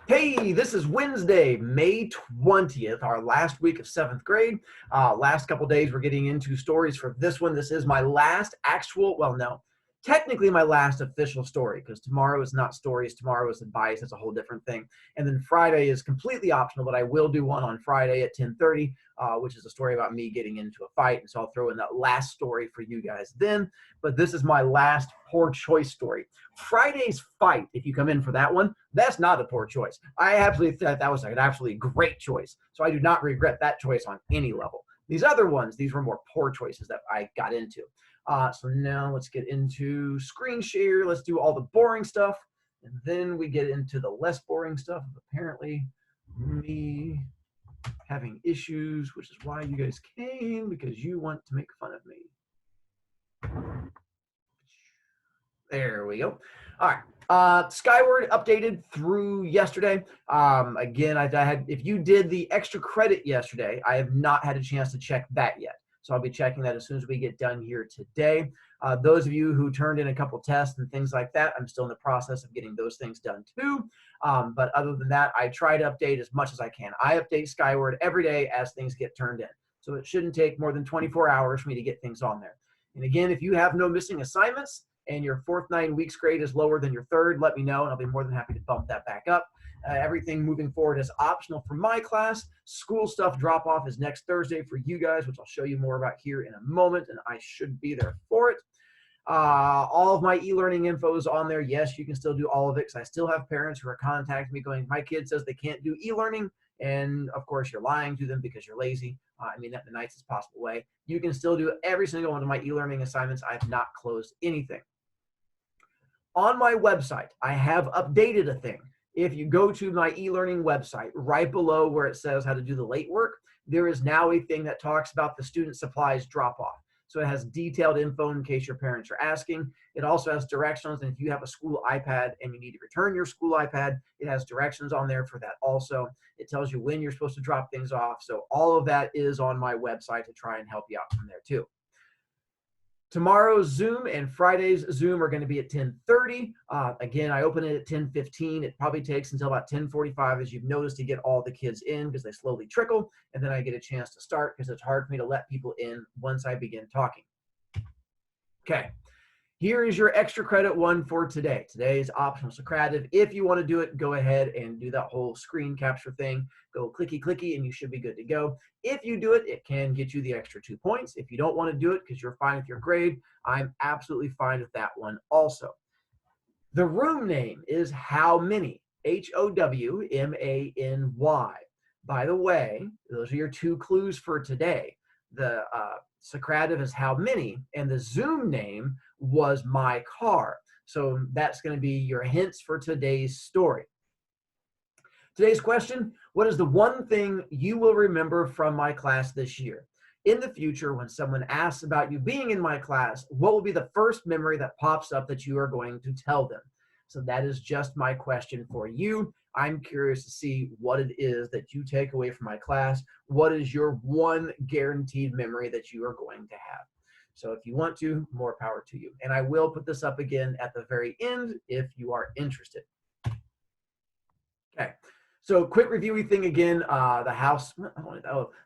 Hey, this is Wednesday, May 20th, our last week of 7th grade. Last couple days, we're getting into stories for this one. This is my last technically my last official story, because tomorrow is not stories. Tomorrow is advice. It's a whole different thing. And then Friday is completely optional, but I will do one on Friday at 10:30, which is a story about me getting into a fight. And so I'll throw in that last story for you guys then. But this is my last poor choice story. Friday's fight, if you come in for that one, that's not a poor choice. I absolutely thought that was an absolutely great choice. So I do not regret that choice on any level. These other ones, these were more poor choices that I got into. So now let's get into screen share. Let's do all the boring stuff. And then we get into the less boring stuff of apparently me having issues, which is why you guys came, because you want to make fun of me. There we go. All right. Skyward updated through yesterday. Again, I had, if you did the extra credit yesterday, I have not had a chance to check that yet. So I'll be checking that as soon as we get done here today. Those of you who turned in a couple tests and things like that, I'm still in the process of getting those things done too. But other than that, I try to update as much as I can. I update Skyward every day as things get turned in. So it shouldn't take more than 24 hours for me to get things on there. And again, if you have no missing assignments and your 4th 9 weeks grade is lower than your 3rd, let me know and I'll be more than happy to bump that back up. Everything moving forward is optional for my class. School stuff drop off is next Thursday for you guys, which I'll show you more about here in a moment, and I should be there for it. All of my e-learning info is on there. Yes, you can still do all of it, because I still have parents who are contacting me going, my kid says they can't do e-learning, and of course you're lying to them because you're lazy. I mean that in the nicest possible way. You can still do every single one of my e-learning assignments. I have not closed anything. On my website, I have updated a thing. If you go to my e-learning website, right below where it says how to do the late work, there is now a thing that talks about the student supplies drop-off. So it has detailed info in case your parents are asking. It also has directions, and if you have a school iPad and you need to return your school iPad, it has directions on there for that also. It tells you when you're supposed to drop things off. So all of that is on my website to try and help you out from there too. Tomorrow's Zoom and Friday's Zoom are going to be at 10:30. Again, I open it at 10:15. It probably takes until about 10:45, as you've noticed, to get all the kids in because they slowly trickle. And then I get a chance to start because it's hard for me to let people in once I begin talking. Okay. Here is your extra credit one for today. Today is optional Socrati. If you want to do it, go ahead and do that whole screen capture thing. Go clicky, clicky, and you should be good to go. If you do it, it can get you the extra 2 points. If you don't want to do it because you're fine with your grade, I'm absolutely fine with that one also. The room name is How Many, Howmany. By the way, those are your 2 clues for today. The Socrati is How Many, and the Zoom name was My Car. So that's going to be your hints for today's story. Today's question: what is the one thing you will remember from my class this year? In the future, when someone asks about you being in my class, what will be the first memory that pops up that you are going to tell them? So that is just my question for you. I'm curious to see what it is that you take away from my class. What is your one guaranteed memory that you are going to have? So if you want to, more power to you. And I will put this up again at the very end if you are interested. Okay. So quick reviewy thing again, the house,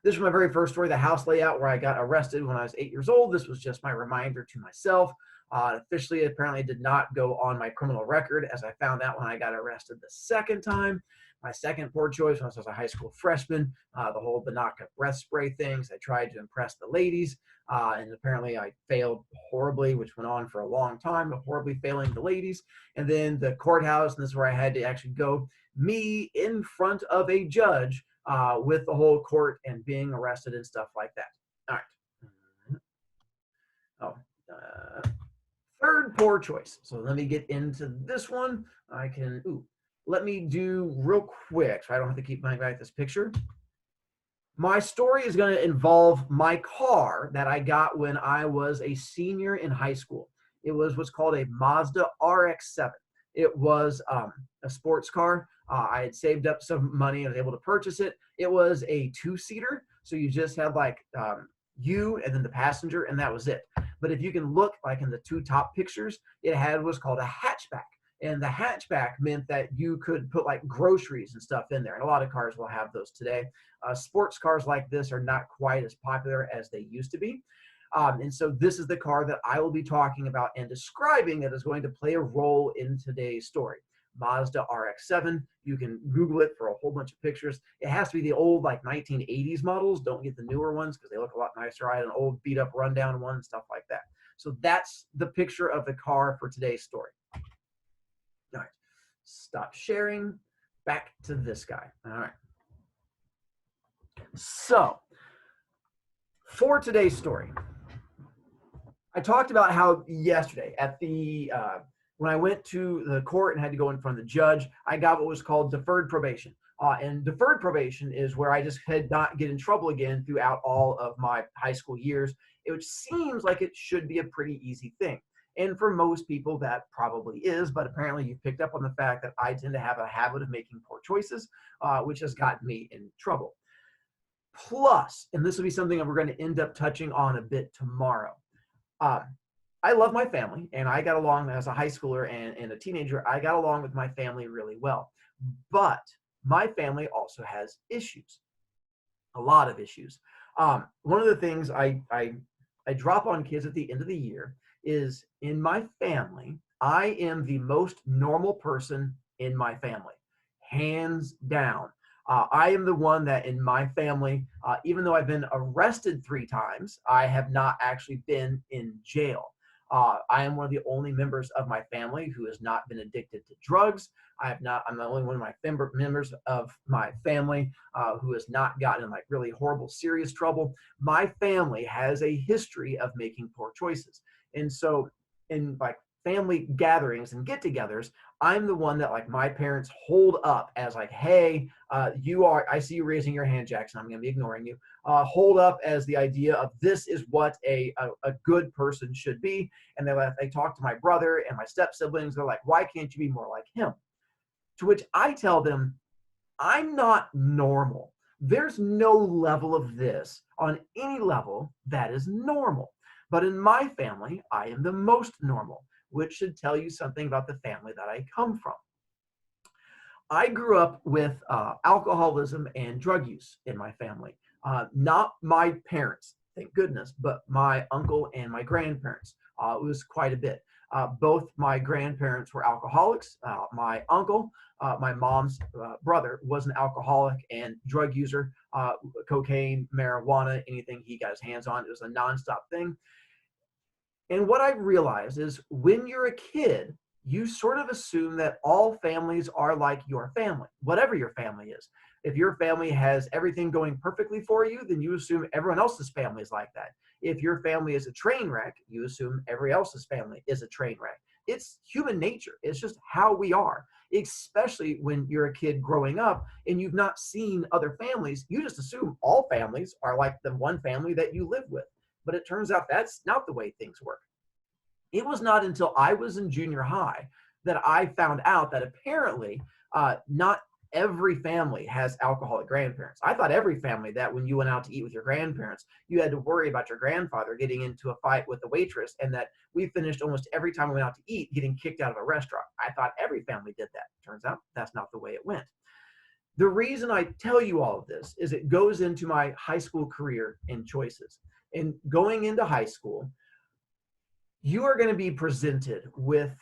this was my very first story, the house layout where I got arrested when I was 8 years old. This was just my reminder to myself. Officially, apparently did not go on my criminal record, as I found out when I got arrested the second time. My second poor choice when I was a high school freshman, the whole Binanca breath spray things. I tried to impress the ladies, and apparently I failed horribly, which went on for a long time, horribly failing the ladies. And then the courthouse, and this is where I had to actually go, me in front of a judge with the whole court and being arrested and stuff like that. All right. Third poor choice. So let me get into this one. I can, let me do real quick so I don't have to keep going back this picture. My story is going to involve my car that I got when I was a senior in high school. It was what's called a Mazda Rx-7. It was a sports car. I had saved up some money and was able to purchase it. It was a 2-seater, so you just had like you and then the passenger, and that was it. But if you can look like in the 2 top pictures, it had what's called a hatchback. And the hatchback meant that you could put like groceries and stuff in there. And a lot of cars will have those today. Sports cars like this are not quite as popular as they used to be. And so this is the car that I will be talking about and describing that is going to play a role in today's story. Mazda Rx-7. You can Google it for a whole bunch of pictures. It has to be the old like 1980s models. Don't get the newer ones because they look a lot nicer. I had an old beat up rundown one and stuff like that. So that's the picture of the car for today's story. All right, stop sharing. Back to this guy. All right. So for today's story, I talked about how yesterday at the when I went to the court and had to go in front of the judge, I got what was called deferred probation. And deferred probation is where I just had not get in trouble again throughout all of my high school years, which seems like it should be a pretty easy thing. And for most people, that probably is, but apparently you've picked up on the fact that I tend to have a habit of making poor choices, which has gotten me in trouble. Plus, and this will be something that we're going to end up touching on a bit tomorrow, I love my family, and I got along as a high schooler and a teenager. I got along with my family really well. But my family also has issues, a lot of issues. One of the things I drop on kids at the end of the year is in my family, I am the most normal person in my family, hands down. I am the one that in my family, even though I've been arrested 3 times, I have not actually been in jail. I am one of the only members of my family who has not been addicted to drugs. I'm the only one of my members of my family who has not gotten in like really horrible, serious trouble. My family has a history of making poor choices. And so in like family gatherings and get-togethers, I'm the one that like my parents hold up as like, hey, I see you raising your hand, Jackson. I'm going to be ignoring you. Hold up as the idea of this is what a good person should be. And they talk to my brother and my step siblings. They're like, why can't you be more like him? To which I tell them, I'm not normal. There's no level of this on any level that is normal. But in my family, I am the most normal, which should tell you something about the family that I come from. I grew up with alcoholism and drug use in my family. Not my parents, thank goodness, but my uncle and my grandparents. It was quite a bit. Both my grandparents were alcoholics. My uncle, my mom's brother, was an alcoholic and drug user, cocaine, marijuana, anything he got his hands on. It was a nonstop thing. And what I've realized is when you're a kid, you sort of assume that all families are like your family, whatever your family is. If your family has everything going perfectly for you, then you assume everyone else's family is like that. If your family is a train wreck, you assume every else's family is a train wreck. It's human nature. It's just how we are, especially when you're a kid growing up and you've not seen other families. You just assume all families are like the one family that you live with. But it turns out that's not the way things work. It was not until I was in junior high that I found out that apparently not every family has alcoholic grandparents. I thought every family that when you went out to eat with your grandparents, you had to worry about your grandfather getting into a fight with the waitress, and that we finished almost every time we went out to eat getting kicked out of a restaurant. I thought every family did that. Turns out that's not the way it went. The reason I tell you all of this is it goes into my high school career and choices. And going into high school, you are going to be presented with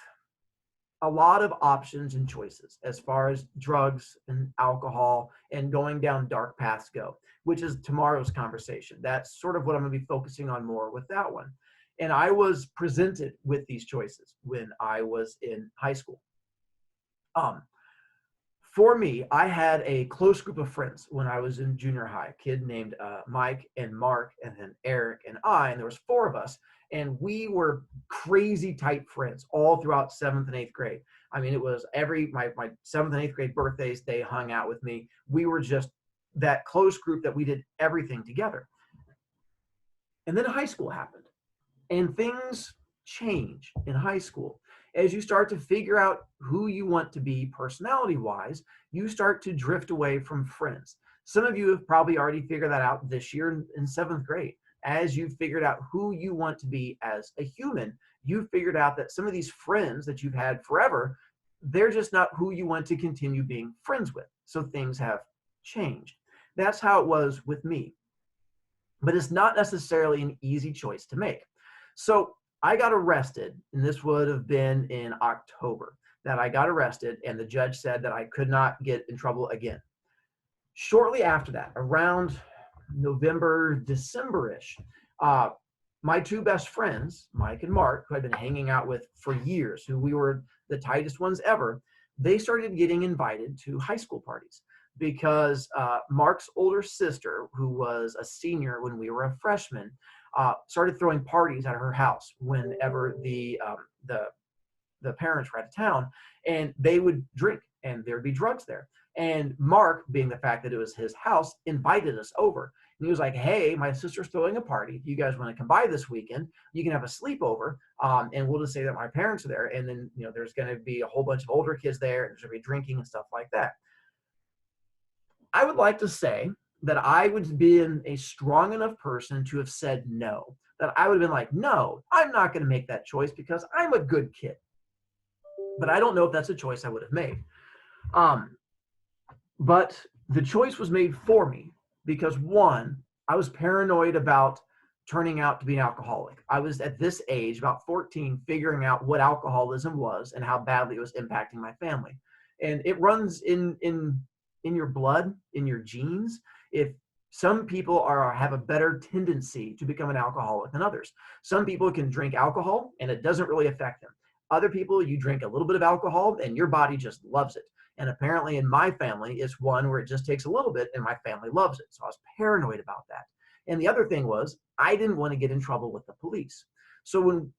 a lot of options and choices as far as drugs and alcohol and going down dark paths go, which is tomorrow's conversation. That's sort of what I'm going to be focusing on more with that one. And I was presented with these choices when I was in high school. For me, I had a close group of friends when I was in junior high, a kid named Mike and Mark, and then Eric and I, and there was 4 of us, and we were crazy tight friends all throughout 7th and 8th grade. I mean, it was my 7th and 8th grade birthdays, they hung out with me. We were just that close group that we did everything together. And then high school happened, and things change in high school. As you start to figure out who you want to be personality-wise, you start to drift away from friends. Some of you have probably already figured that out this year in 7th grade. As you've figured out who you want to be as a human, you've figured out that some of these friends that you've had forever, they're just not who you want to continue being friends with. So things have changed. That's how it was with me. But it's not necessarily an easy choice to make. So I got arrested, and this would have been in October that I got arrested, and the judge said that I could not get in trouble again. Shortly after that, around November, December-ish, my two best friends, Mike and Mark, who I'd been hanging out with for years, who we were the tightest ones ever, they started getting invited to high school parties because Mark's older sister, who was a senior when we were a freshman, started throwing parties at her house whenever the parents were out of town, and they would drink and there'd be drugs there. And Mark, being the fact that it was his house, invited us over. And he was like, hey, my sister's throwing a party. If you guys want to come by this weekend, you can have a sleepover. And we'll just say that my parents are there. And then, there's going to be a whole bunch of older kids there, and there's going to be drinking and stuff like that. I would like to say that I would be a strong enough person to have said no, that I would have been like, no, I'm not going to make that choice because I'm a good kid. But I don't know if that's a choice I would have made. But the choice was made for me because, one, I was paranoid about turning out to be an alcoholic. I was at this age, about 14, figuring out what alcoholism was and how badly it was impacting my family. And it runs in your blood, in your genes. If some people have a better tendency to become an alcoholic than others. Some people can drink alcohol and it doesn't really affect them. Other people, you drink a little bit of alcohol and your body just loves it. And apparently in my family, it's one where it just takes a little bit and my family loves it. So I was paranoid about that. And the other thing was I didn't want to get in trouble with the police. So when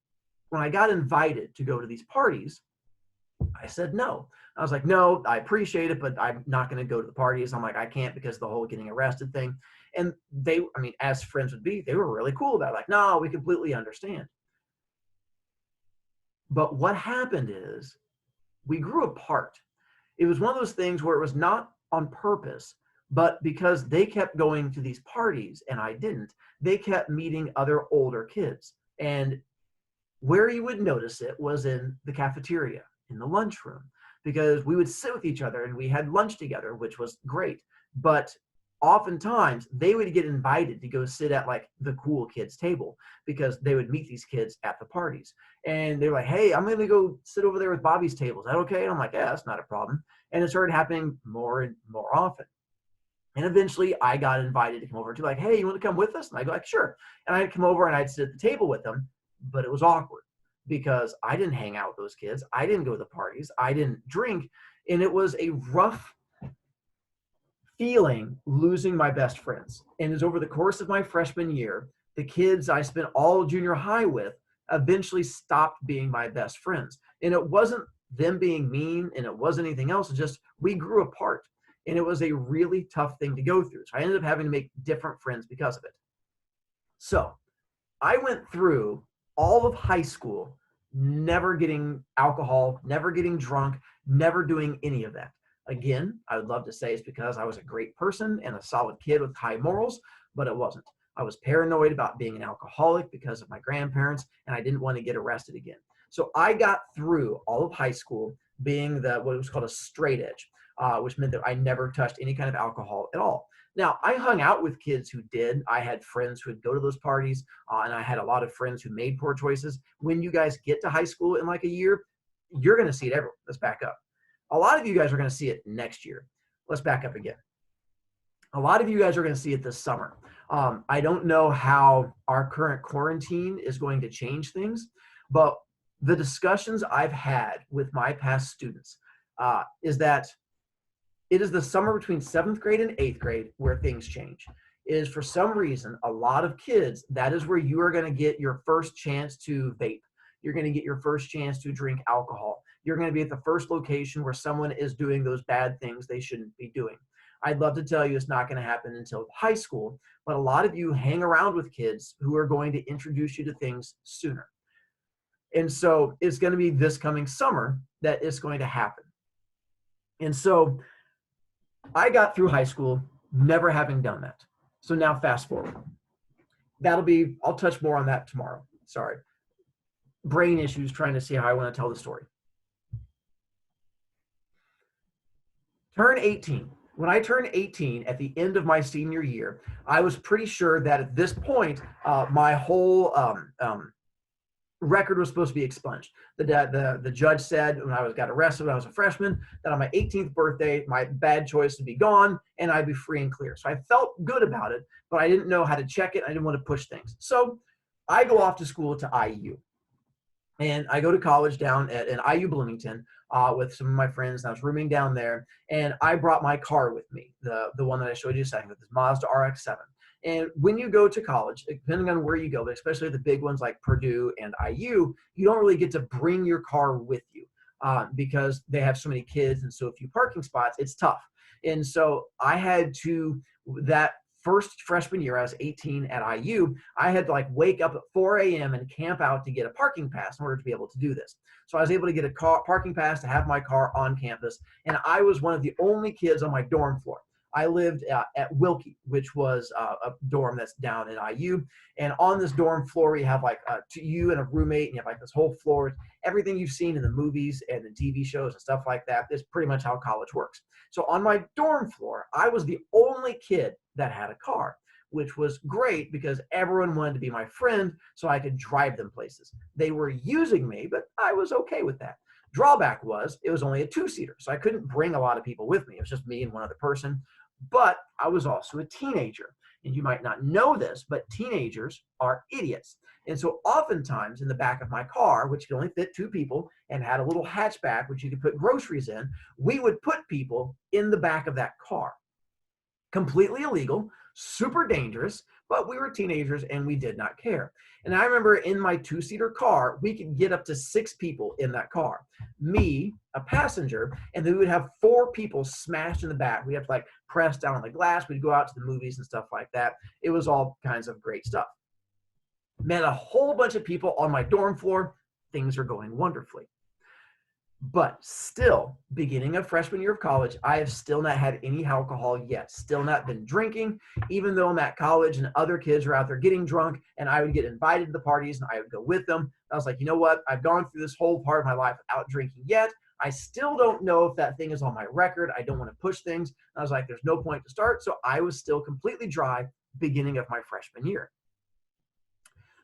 I got invited to go to these parties, I said no. I was like, no, I appreciate it, but I'm not going to go to the parties. I'm like, I can't because of the whole getting arrested thing. And they, as friends would be, they were really cool about it. Like, no, we completely understand. But what happened is we grew apart. It was one of those things where it was not on purpose, but because they kept going to these parties and I didn't, they kept meeting other older kids. And where you would notice it was in the cafeteria, in the lunchroom, because we would sit with each other and we had lunch together, which was great. But oftentimes they would get invited to go sit at like the cool kids table because they would meet these kids at the parties. And they're like, hey, I'm going to go sit over there with Bobby's table. Is that okay? And I'm like, yeah, that's not a problem. And it started happening more and more often. And eventually I got invited to come over to like, hey, you want to come with us? And I go like, sure. And I'd come over and I'd sit at the table with them, but it was awkward because I didn't hang out with those kids. I didn't go to the parties. I didn't drink. And it was a rough feeling losing my best friends. And as over the course of my freshman year, the kids I spent all junior high with eventually stopped being my best friends. And it wasn't them being mean and it wasn't anything else. It's just we grew apart. And it was a really tough thing to go through. So I ended up having to make different friends because of it. So I went through all of high school, never getting alcohol, never getting drunk, never doing any of that. Again, I would love to say it's because I was a great person and a solid kid with high morals, but it wasn't. I was paranoid about being an alcoholic because of my grandparents, and I didn't want to get arrested again. So I got through all of high school being what was called a straight edge, which meant that I never touched any kind of alcohol at all. Now, I hung out with kids who did. I had friends who would go to those parties, and I had a lot of friends who made poor choices. When you guys get to high school in like a year, you're going to see it everywhere. Let's back up. A lot of you guys are going to see it next year. Let's back up again. A lot of you guys are going to see it this summer. I don't know how our current quarantine is going to change things, but the discussions I've had with my past students is that it is the summer between 7th grade and 8th grade where things change. It is for some reason, a lot of kids, that is where you are going to get your first chance to vape. You're going to get your first chance to drink alcohol. You're going to be at the first location where someone is doing those bad things they shouldn't be doing. I'd love to tell you it's not going to happen until high school, but a lot of you hang around with kids who are going to introduce you to things sooner. And so it's going to be this coming summer that it's going to happen. And so I got through high school never having done that. So now fast forward. I'll touch more on that tomorrow. Sorry. Brain issues trying to see how I want to tell the story. Turn 18. When I turned 18 at the end of my senior year, I was pretty sure that at this point, my whole record was supposed to be expunged. The judge said when I got arrested when I was a freshman that on my 18th birthday, my bad choice would be gone and I'd be free and clear. So I felt good about it, but I didn't know how to check it. I didn't want to push things. So I go off to school to IU. And I go to college down at IU Bloomington with some of my friends. And I was rooming down there, and I brought my car with me, the one that I showed you a second ago, this Mazda Rx-7. And when you go to college, depending on where you go, but especially the big ones like Purdue and IU, you don't really get to bring your car with you because they have so many kids and so few parking spots. It's tough. And so I had to, that first freshman year, I was 18 at IU, I had to like wake up at 4 a.m. and camp out to get a parking pass in order to be able to do this. So I was able to get a parking pass to have my car on campus. And I was one of the only kids on my dorm floor. I lived at Wilkie, which was a dorm that's down at IU. And on this dorm floor, you have like you and a roommate, and you have like this whole floor. Everything you've seen in the movies and the TV shows and stuff like that is pretty much how college works. So on my dorm floor, I was the only kid that had a car, which was great because everyone wanted to be my friend so I could drive them places. They were using me, but I was okay with that. Drawback was it was only a two-seater, so I couldn't bring a lot of people with me. It was just me and one other person. But I was also a teenager. And you might not know this, but teenagers are idiots. And so oftentimes in the back of my car, which could only fit two people and had a little hatchback, which you could put groceries in, we would put people in the back of that car. Completely illegal, super dangerous, but we were teenagers and we did not care. And I remember in my two-seater car, we could get up to 6 people in that car. Me, a passenger, and then we would have 4 people smashed in the back. We have to like press down on the glass. We'd go out to the movies and stuff like that. It was all kinds of great stuff. Met a whole bunch of people on my dorm floor. Things are going wonderfully. But still, beginning of freshman year of college, I have still not had any alcohol yet. Still not been drinking, even though I'm at college and other kids are out there getting drunk, and I would get invited to the parties and I would go with them. I was like, you know what? I've gone through this whole part of my life without drinking yet. I still don't know if that thing is on my record. I don't want to push things. And I was like, there's no point to start. So I was still completely dry beginning of my freshman year.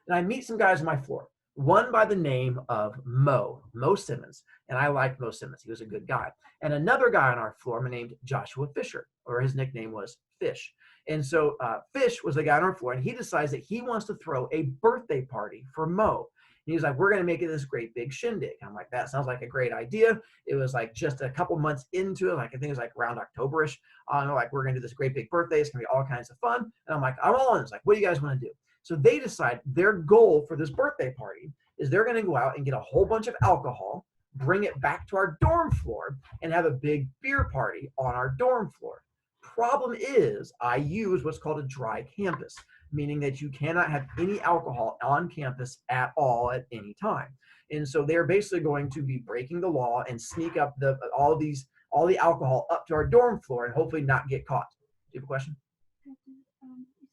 And I meet some guys on my floor. One by the name of Mo Simmons. And I liked Mo Simmons. He was a good guy. And another guy on our floor named Joshua Fisher, or his nickname was Fish. And so Fish was the guy on our floor, and he decides that he wants to throw a birthday party for Mo. And he was like, we're going to make it this great big shindig. I'm like, that sounds like a great idea. It was like just a couple months into it. Like I think it was like around October-ish. Like, we're going to do this great big birthday. It's going to be all kinds of fun. And I'm like, I'm all in. It's like, what do you guys want to do? So they decide their goal for this birthday party is they're going to go out and get a whole bunch of alcohol, bring it back to our dorm floor, and have a big beer party on our dorm floor. Problem is, IU is what's called a dry campus, meaning that you cannot have any alcohol on campus at all at any time. And so they're basically going to be breaking the law and sneak up all the alcohol up to our dorm floor and hopefully not get caught. Do you have a question?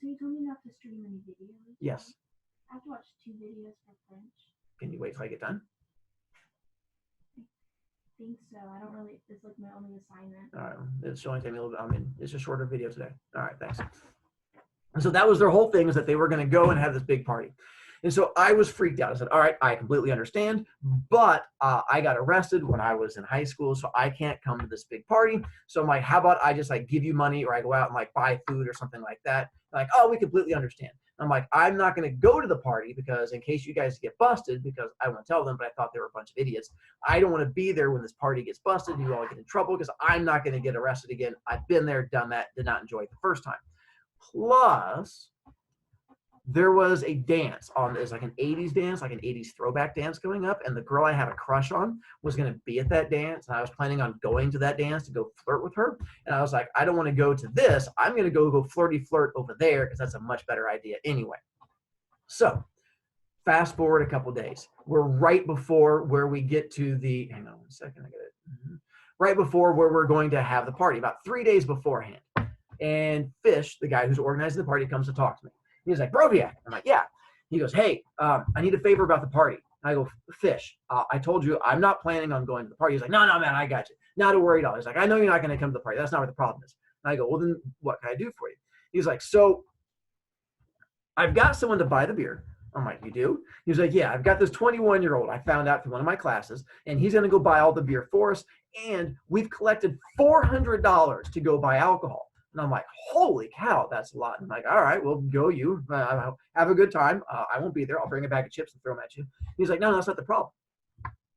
So you told me not to stream any videos? Yes. I have to watch 2 videos for French. Can you wait till I get done? I think so. I don't really, it's like my only assignment. All right. It's only taking me a little bit. It's a shorter video today. All right, thanks. And so that was their whole thing, is that they were going to go and have this big party. And so I was freaked out. I said, all right, I completely understand, but I got arrested when I was in high school, so I can't come to this big party. So I'm like, how about I just like give you money, or I go out and like buy food or something like that. They're like, oh, we completely understand. I'm like, I'm not going to go to the party because in case you guys get busted, because I won't tell them, but I thought they were a bunch of idiots. I don't want to be there when this party gets busted and you all get in trouble, because I'm not going to get arrested again. I've been there, done that, did not enjoy it the first time. Plus, there was a dance on, it's like an 80s dance, like an 80s throwback dance going up, and the girl I had a crush on was going to be at that dance, and I was planning on going to that dance to go flirt with her, and I was like, I don't want to go to this, I'm going to go flirty flirt over there, because that's a much better idea anyway. So, fast forward a couple days. We're right before where we get to the, hang on one second, I get it. Right before where we're going to have the party, about 3 days beforehand. And Fish, the guy who's organizing the party, comes to talk to me. He's like, Broviak. I'm like, yeah. He goes, hey, I need a favor about the party. And I go, Fish, I told you I'm not planning on going to the party. He's like, no, man, I got you. Not a worry at all. He's like, I know you're not going to come to the party. That's not what the problem is. And I go, well, then what can I do for you? He's like, so I've got someone to buy the beer. I'm like, you do? He was like, yeah, I've got this 21-year-old I found out through one of my classes, and he's going to go buy all the beer for us. And we've collected $400 to go buy alcohol. And I'm like, holy cow, that's a lot. And I'm like, all right, well, go you. Have a good time. I won't be there. I'll bring a bag of chips and throw them at you. He's like, no, that's not the problem.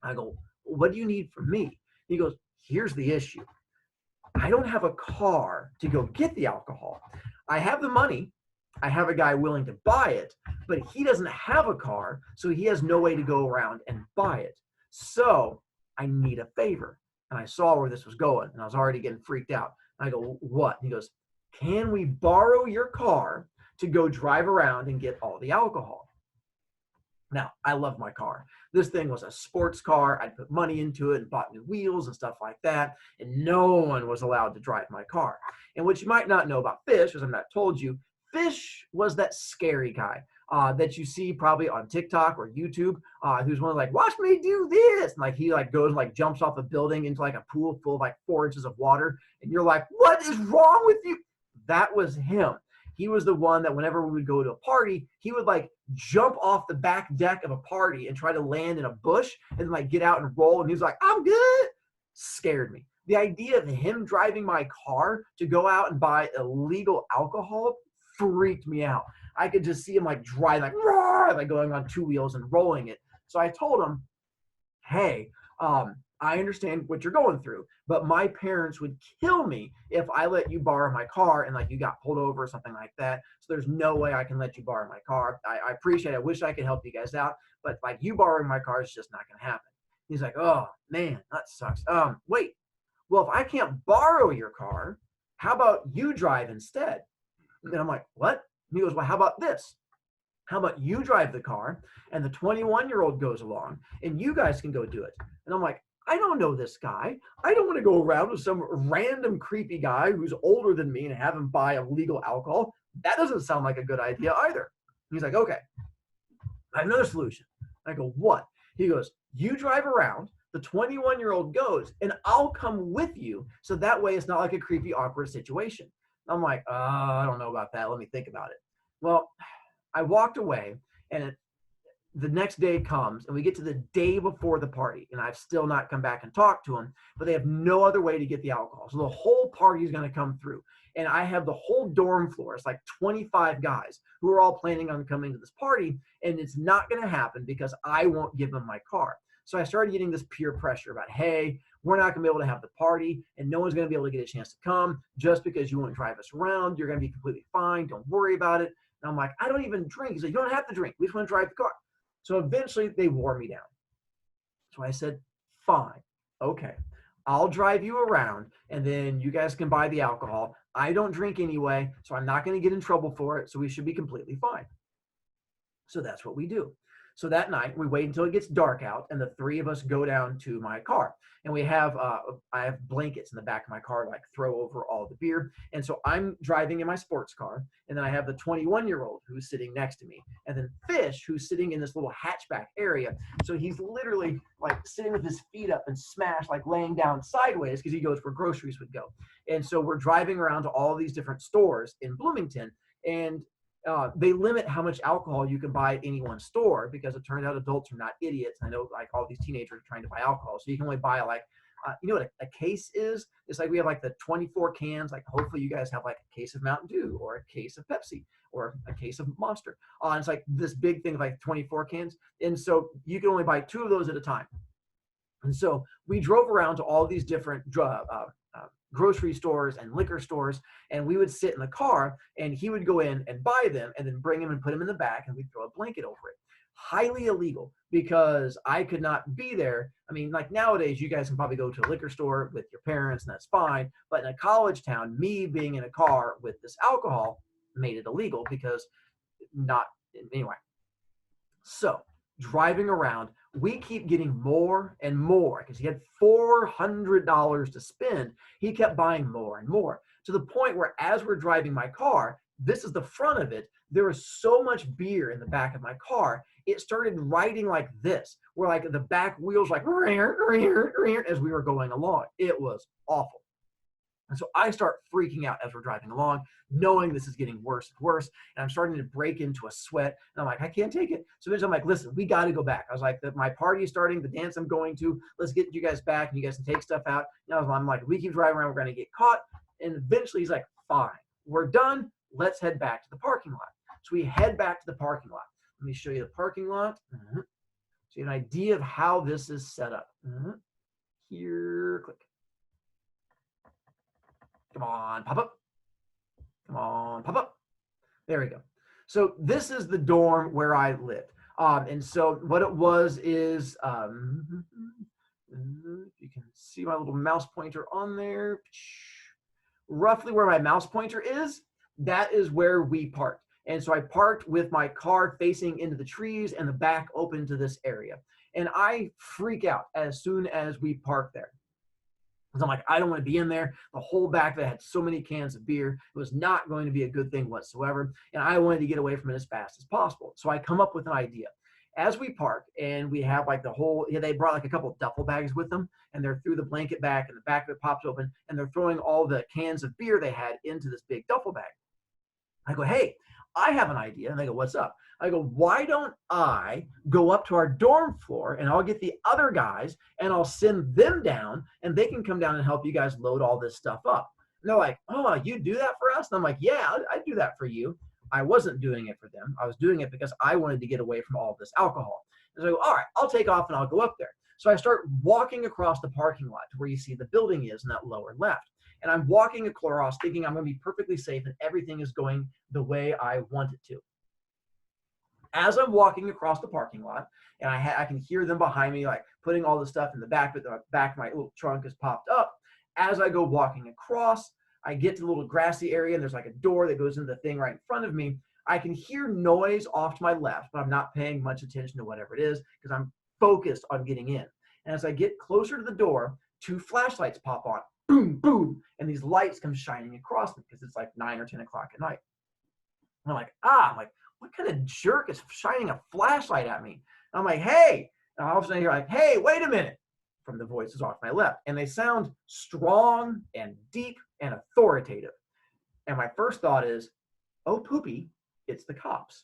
I go, what do you need from me? He goes, here's the issue. I don't have a car to go get the alcohol. I have the money. I have a guy willing to buy it, but he doesn't have a car, so he has no way to go around and buy it. So I need a favor. And I saw where this was going, and I was already getting freaked out. I go, what? He goes, can we borrow your car to go drive around and get all the alcohol? Now, I love my car. This thing was a sports car. I put money into it and bought new wheels and stuff like that, and no one was allowed to drive my car. And what you might not know about Fish, because I'm not told you, Fish was that scary guy that you see probably on TikTok or YouTube, who's one of like, watch me do this. And like he like goes and like jumps off a building into like a pool full of like 4 inches of water. And you're like, what is wrong with you? That was him. He was the one that whenever we would go to a party, he would like jump off the back deck of a party and try to land in a bush and then like get out and roll. And he's like, I'm good. Scared me. The idea of him driving my car to go out and buy illegal alcohol freaked me out. I could just see him like drive like, roar, like going on 2 wheels and rolling it. So I told him, hey, I understand what you're going through, but my parents would kill me if I let you borrow my car and like you got pulled over or something like that. So there's no way I can let you borrow my car. I appreciate it. I wish I could help you guys out, but like you borrowing my car is just not going to happen. He's like, oh man, that sucks. Wait, well, if I can't borrow your car, how about you drive instead? And I'm like, what? And he goes, well, how about this? How about you drive the car and the 21-year-old goes along and you guys can go do it? And I'm like, I don't know this guy. I don't want to go around with some random creepy guy who's older than me and have him buy illegal alcohol. That doesn't sound like a good idea either. He's like, okay, I have another solution. I go, what? He goes, you drive around, the 21-year-old goes, and I'll come with you. So that way it's not like a creepy, awkward situation. I'm like, I don't know about that. Let me think about it. Well, I walked away, and the next day comes, and we get to the day before the party, and I've still not come back and talked to them, but they have no other way to get the alcohol. So the whole party is going to come through, and I have the whole dorm floor. It's like 25 guys who are all planning on coming to this party, and it's not going to happen because I won't give them my car. So I started getting this peer pressure about, hey, we're not going to be able to have the party, and no one's going to be able to get a chance to come just because you won't drive us around. You're going to be completely fine. Don't worry about it. And I'm like, I don't even drink. He's like, you don't have to drink. We just want to drive the car. So eventually they wore me down. So I said, fine. Okay. I'll drive you around, and then you guys can buy the alcohol. I don't drink anyway, so I'm not going to get in trouble for it. So we should be completely fine. So that's what we do. So that night, we wait until it gets dark out, and the 3 of us go down to my car. And we have, I have blankets in the back of my car, like throw over all the beer. And so I'm driving in my sports car, and then I have the 21-year-old who's sitting next to me, and then Fish, who's sitting in this little hatchback area. So he's literally like sitting with his feet up and smashed, like laying down sideways because he goes where groceries would go. And so we're driving around to all these different stores in Bloomington, and they limit how much alcohol you can buy at any one store because it turns out adults are not idiots. I know like all these teenagers are trying to buy alcohol. So you can only buy like, you know what a case is? It's like we have like the 24 cans. Like hopefully you guys have like a case of Mountain Dew or a case of Pepsi or a case of Monster. It's like this big thing of like 24 cans. And so you can only buy 2 of those at a time. And so we drove around to all these different grocery stores and liquor stores, and we would sit in the car, and he would go in and buy them and then bring them and put them in the back, and we'd throw a blanket over it. Highly illegal because I could not be there. I mean, like nowadays, you guys can probably go to a liquor store with your parents, and that's fine. But in a college town, me being in a car with this alcohol made it illegal because not anyway. So driving around, we keep getting more and more because he had $400 to spend. He kept buying more and more to the point where as we're driving my car, this is the front of it. There is so much beer in the back of my car. it started riding like this, where like the back wheels like as we were going along. It was awful. And so I start freaking out as we're driving along, knowing this is getting worse and worse. And I'm starting to break into a sweat. And I'm like, I can't take it. So then I'm like, listen, we got to go back. I was like, my party is starting, the dance I'm going to. Let's get you guys back and you guys can take stuff out. And I'm like, if we keep driving around, we're going to get caught. And eventually he's like, fine, we're done. Let's head back to the parking lot. So we head back to the parking lot. Let me show you the parking lot. So you have an idea of how this is set up. Here, click. Come on, pop up. Come on, pop up. There we go. So this is the dorm where I lived. And so what it was is, you can see my little mouse pointer on there. Roughly where my mouse pointer is, that is where we parked. And so I parked with my car facing into the trees and the back open to this area. And I freak out as soon as we park there. Because I'm like, I don't want to be in there. The whole back that had so many cans of beer, it was not going to be a good thing whatsoever. And I wanted to get away from it as fast as possible. So I come up with an idea. As we park and we have like the whole, they brought like a couple of duffel bags with them and they're through the blanket back and the back of it pops open and they're throwing all the cans of beer they had into this big duffel bag. I go, hey, I have an idea. And they go, what's up? I go, why don't I go up to our dorm floor and I'll get the other guys and I'll send them down and they can come down and help you guys load all this stuff up. And they're like, oh, you do that for us? And I'm like, yeah, I'd do that for you. I wasn't doing it for them. I was doing it because I wanted to get away from all this alcohol. And so I go, all right, I'll take off and I'll go up there. So I start walking across the parking lot to where you see the building is in that lower left. And I'm walking across thinking I'm going to be perfectly safe and everything is going the way I want it to. As I'm walking across the parking lot, and I can hear them behind me, like putting all the stuff in the back, but the back of my little trunk is popped up. As I go walking across, I get to the little grassy area, and there's like a door that goes into the thing right in front of me. I can hear noise off to my left, but I'm not paying much attention to whatever it is because I'm focused on getting in. And as I get closer to the door, 2 flashlights pop on. Boom, boom. And these lights come shining across me because it's like 9 or 10 o'clock at night. And I'm like, what kind of jerk is shining a flashlight at me? And I'm like, hey. And all of a sudden I hear like, hey, wait a minute, from the voices off my left. And they sound strong and deep and authoritative. And my first thought is, oh, poopy, it's the cops.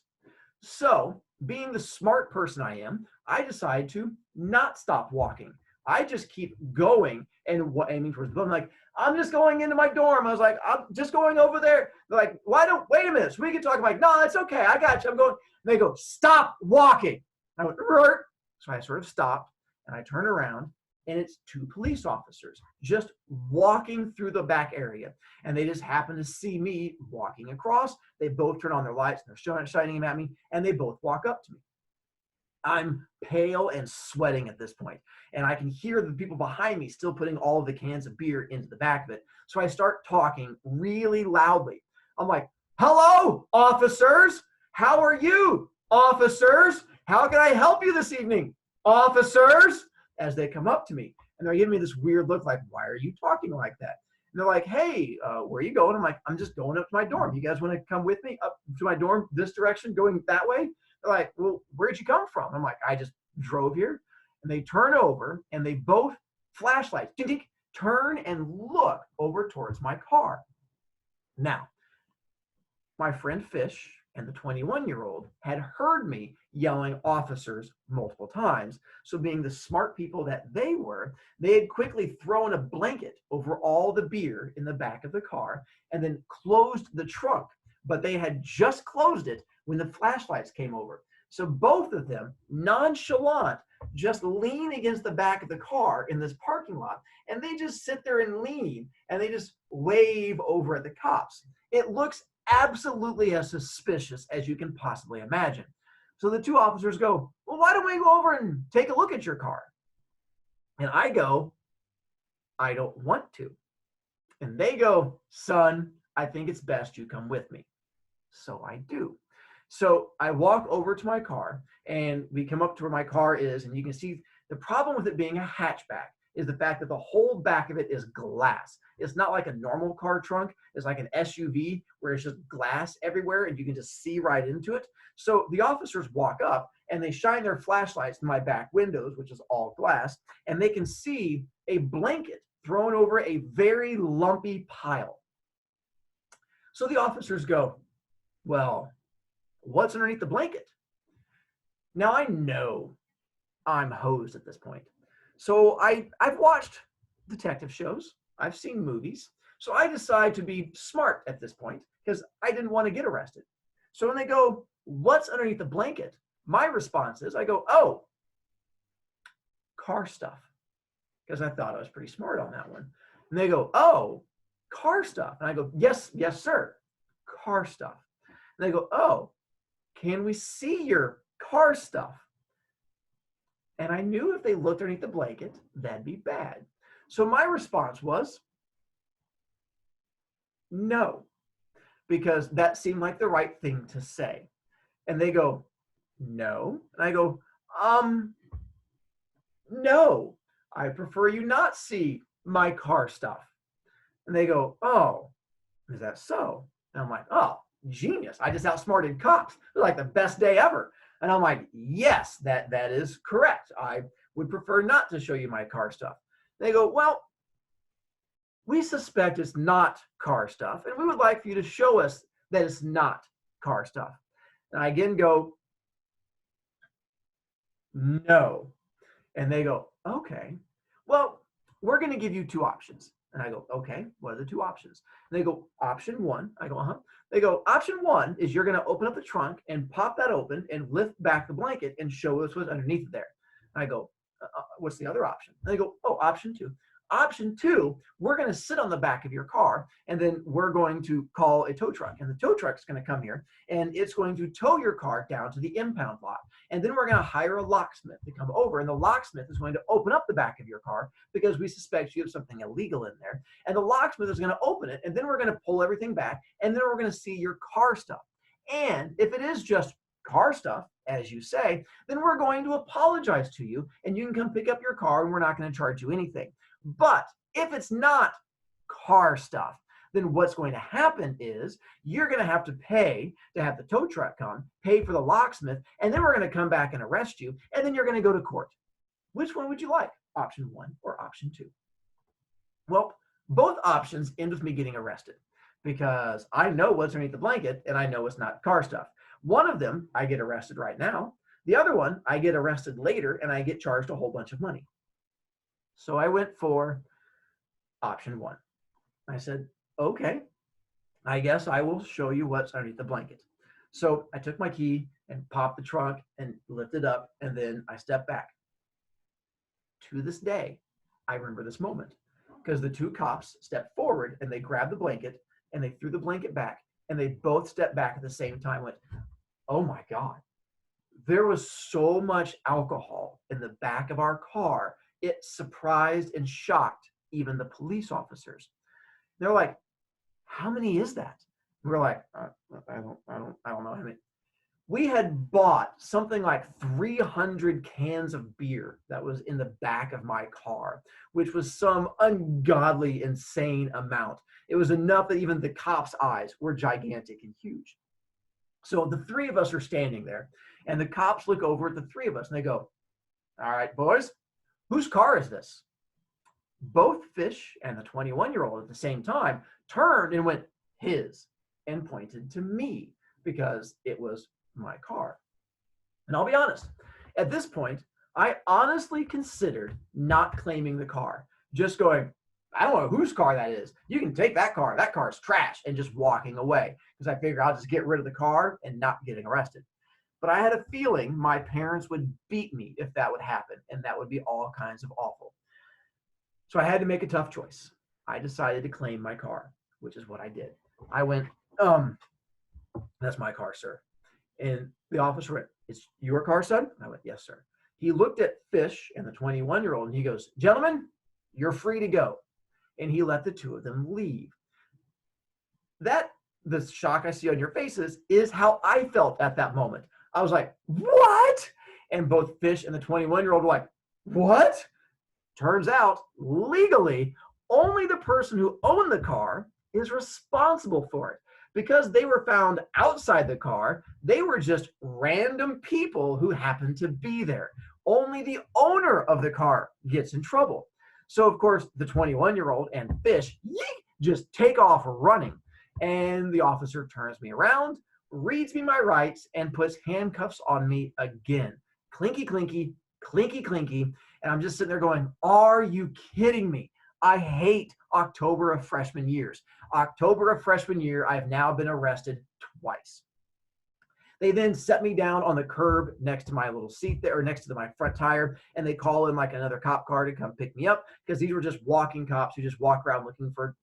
So being the smart person I am, I decide to not stop walking. I just keep going and aiming towards the building. Like, I'm just going into my dorm. I was like, I'm just going over there. They're like, wait a minute, so we can talk. I'm like, no, it's okay. I got you. I'm going. And they go, stop walking. I went, Rrt. So I sort of stopped and I turn around and it's 2 police officers just walking through the back area. And they just happen to see me walking across. They both turn on their lights and they're shining them at me and they both walk up to me. I'm pale and sweating at this point, and I can hear the people behind me still putting all of the cans of beer into the back of it. So I start talking really loudly. I'm like, hello, officers. How are you, officers? How can I help you this evening, officers? As they come up to me, and they're giving me this weird look like, why are you talking like that? And they're like, hey, where are you going? I'm like, I'm just going up to my dorm. You guys want to come with me up to my dorm this direction, going that way? They're like, well, where'd you come from? I'm like, I just drove here. And they turn over and they both flashlights, ding, ding, turn and look over towards my car. Now, my friend Fish and the 21-year-old had heard me yelling officers multiple times. So being the smart people that they were, they had quickly thrown a blanket over all the beer in the back of the car and then closed the trunk. But they had just closed it when the flashlights came over. So both of them, nonchalant, just lean against the back of the car in this parking lot, and they just sit there and lean, and they just wave over at the cops. It looks absolutely as suspicious as you can possibly imagine. So the 2 officers go, well, why don't we go over and take a look at your car? And I go, I don't want to. And they go, son, I think it's best you come with me. So I do. So I walk over to my car and we come up to where my car is, and you can see the problem with it being a hatchback is the fact that the whole back of it is glass. It's not like a normal car trunk. It's like an SUV where it's just glass everywhere and you can just see right into it. So the officers walk up and they shine their flashlights in my back windows, which is all glass, and they can see a blanket thrown over a very lumpy pile. So the officers go, well, what's underneath the blanket? Now I know I'm hosed at this point. So I've watched detective shows. I've seen movies. So I decide to be smart at this point because I didn't want to get arrested. So when they go, what's underneath the blanket? My response is, I go, oh, car stuff. Because I thought I was pretty smart on that one. And they go, oh, car stuff. And I go, yes, sir, car stuff. And they go, oh, can we see your car stuff? And I knew if they looked underneath the blanket, that'd be bad. So my response was, no, because that seemed like the right thing to say. And they go, no. And I go, no, I prefer you not see my car stuff. And they go, oh, is that so? And I'm like, oh, genius. I just outsmarted cops. It was like the best day ever. And I'm like, yes, that is correct. I would prefer not to show you my car stuff. They go, well, we suspect it's not car stuff, and we would like for you to show us that it's not car stuff. And I again go, no. And they go, okay, well, we're going to give you two options. And I go, okay, what are the two options? And they go, option one. I go, uh-huh. They go, option one is you're going to open up the trunk and pop that open and lift back the blanket and show us what's underneath there. And I go, what's the other option? And they go, oh, option two. Option two, we're going to sit on the back of your car, and then we're going to call a tow truck. And the tow truck's going to come here, and it's going to tow your car down to the impound lot. And then we're going to hire a locksmith to come over, and the locksmith is going to open up the back of your car because we suspect you have something illegal in there. And the locksmith is going to open it, and then we're going to pull everything back, and then we're going to see your car stuff. And if it is just car stuff, as you say, then we're going to apologize to you, and you can come pick up your car, and we're not going to charge you anything. But if it's not car stuff, then what's going to happen is you're going to have to pay to have the tow truck come, pay for the locksmith, and then we're going to come back and arrest you, and then you're going to go to court. Which one would you like? Option one or option two? Well, both options end with me getting arrested because I know what's underneath the blanket and I know it's not car stuff. One of them, I get arrested right now. The other one, I get arrested later and I get charged a whole bunch of money. So I went for option one. I said, okay, I guess I will show you what's underneath the blanket. So I took my key and popped the trunk and lifted up, and then I stepped back. To this day, I remember this moment because the two cops stepped forward and they grabbed the blanket and they threw the blanket back, and they both stepped back at the same time. Went, oh my God. There was so much alcohol in the back of our car. It surprised and shocked even the police officers. They're like, how many is that? We're like, I don't know how many. We had bought something like 300 cans of beer that was in the back of my car, which was some ungodly, insane amount. It was enough that even the cops' eyes were gigantic and huge. So the three of us are standing there, and the cops look over at the three of us, and they go, all right, boys, whose car is this? Both Fish and the 21-year-old at the same time turned and went, his, and pointed to me because it was my car. And I'll be honest, at this point, I honestly considered not claiming the car, just going, I don't know whose car that is. You can take that car. That car's trash, and just walking away because I figured I'll just get rid of the car and not getting arrested. But I had a feeling my parents would beat me if that would happen, and that would be all kinds of awful. So I had to make a tough choice. I decided to claim my car, which is what I did. I went, that's my car, sir. And the officer went, it's your car, son? I went, yes, sir. He looked at Fish and the 21-year-old, and he goes, gentlemen, you're free to go. And he let the two of them leave. The shock I see on your faces is how I felt at that moment. I was like, what? And both Fish and the 21-year-old were like, what? Turns out, legally, only the person who owned the car is responsible for it. Because they were found outside the car, they were just random people who happened to be there. Only the owner of the car gets in trouble. So, of course, the 21-year-old and Fish just take off running. And the officer turns me around, reads me my rights, and puts handcuffs on me again. Clinky, clinky, clinky, clinky. And I'm just sitting there going, are you kidding me? I hate October of freshman years. October of freshman year, I've now been arrested twice. They then set me down on the curb next to my little seat there, or next to my front tire, and they call in like another cop car to come pick me up, because these were just walking cops who just walk around looking for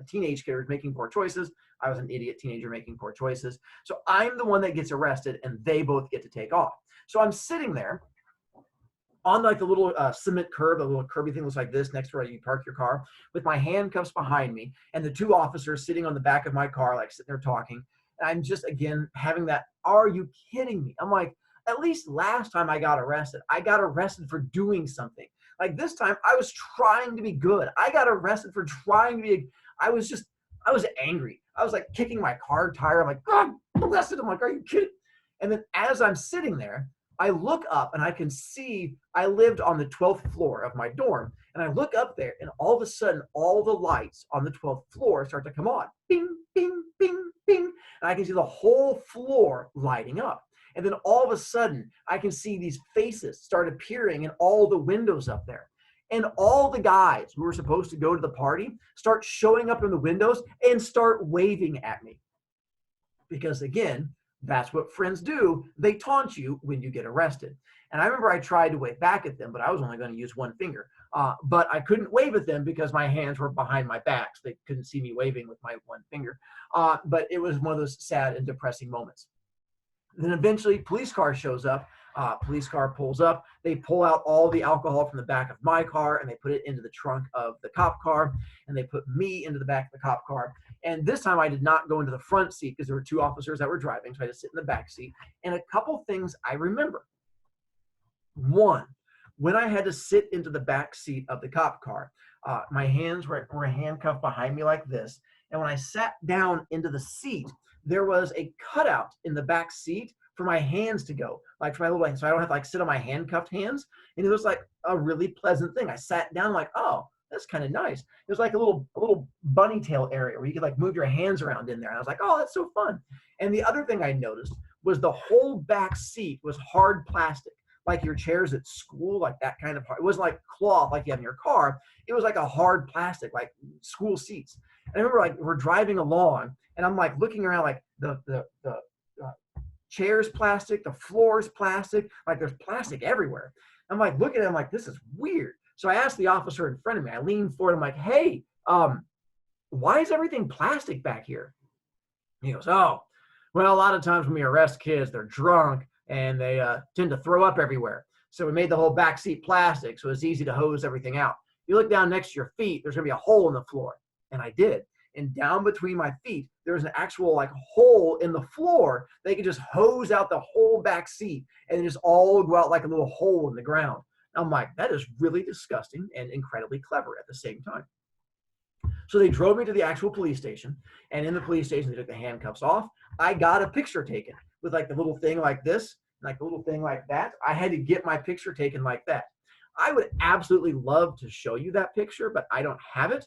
teenage kids making poor choices. I was an idiot teenager making poor choices. So I'm the one that gets arrested, and they both get to take off. So I'm sitting there on like the little cement curb, a little curby thing looks like this next to where you park your car, with my handcuffs behind me and the two officers sitting on the back of my car, like sitting there talking. And I'm just, again, having that, are you kidding me? I'm like, at least last time I got arrested for doing something. Like this time I was trying to be good. I got arrested for trying to be, I was angry. I was like kicking my car tire. I'm like, God bless it. I'm like, are you kidding? And then as I'm sitting there, I look up and I can see I lived on the 12th floor of my dorm. And I look up there, and all of a sudden, all the lights on the 12th floor start to come on. Bing, bing, bing, bing. And I can see the whole floor lighting up. And then all of a sudden, I can see these faces start appearing in all the windows up there. And all the guys who were supposed to go to the party start showing up in the windows and start waving at me. Because again, that's what friends do. They taunt you when you get arrested. And I remember I tried to wave back at them, but I was only going to use one finger. But I couldn't wave at them because my hands were behind my back, so they couldn't see me waving with my one finger. But it was one of those sad and depressing moments. Then eventually, police car shows up. Police car pulls up. They pull out all the alcohol from the back of my car, and they put it into the trunk of the cop car, and they put me into the back of the cop car. And this time I did not go into the front seat because there were two officers that were driving, so I had to sit in the back seat. And a couple things I remember. One, when I had to sit into the back seat of the cop car, my hands were handcuffed behind me like this. And when I sat down into the seat, there was a cutout in the back seat for my hands to go, like for my little hands, so I don't have to like sit on my handcuffed hands. And it was like a really pleasant thing. I sat down like, oh, that's kind of nice. It was like a little bunny tail area where you could like move your hands around in there. And I was like, oh, that's so fun. And the other thing I noticed was the whole back seat was hard plastic, like your chairs at school, like that kind of hard. It wasn't like cloth like you have in your car. It was like a hard plastic, like school seats. And I remember like we're driving along, and I'm like looking around, like the chairs plastic, the floors plastic, like there's plastic everywhere. I'm like looking at it, I'm like, this is weird. So I asked the officer in front of me, I leaned forward, I'm like, hey, why is everything plastic back here? He goes, oh, well, a lot of times when we arrest kids, they're drunk and they tend to throw up everywhere. So we made the whole back seat plastic, so it's easy to hose everything out. You look down next to your feet, there's gonna be a hole in the floor. And I did. And down between my feet, there's an actual like hole in the floor. They could just hose out the whole back seat and just all go out like a little hole in the ground. I'm like, that is really disgusting and incredibly clever at the same time. So they drove me to the actual police station, and in the police station, they took the handcuffs off. I got a picture taken with like the little thing like this, like the little thing like that. I had to get my picture taken like that. I would absolutely love to show you that picture, but I don't have it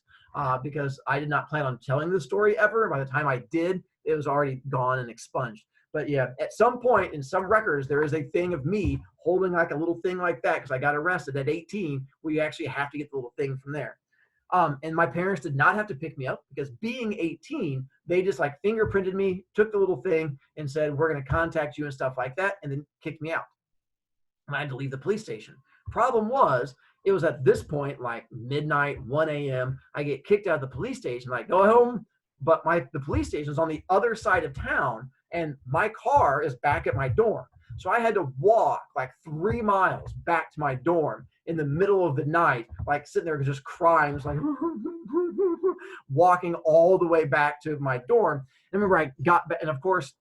because I did not plan on telling this story ever. By the time I did, it was already gone and expunged. But yeah, at some point in some records, there is a thing of me holding like a little thing like that because I got arrested at 18, where you actually have to get the little thing from there. And my parents did not have to pick me up because being 18, they just like fingerprinted me, took the little thing and said, we're going to contact you and stuff like that, and then kicked me out. And I had to leave the police station. Problem was, it was at this point, like midnight, 1 a.m. I get kicked out of the police station, like go home. But the police station is on the other side of town, and my car is back at my dorm. So I had to walk like 3 miles back to my dorm in the middle of the night, like sitting there just crying, just like walking all the way back to my dorm. And remember, I got back, and of course,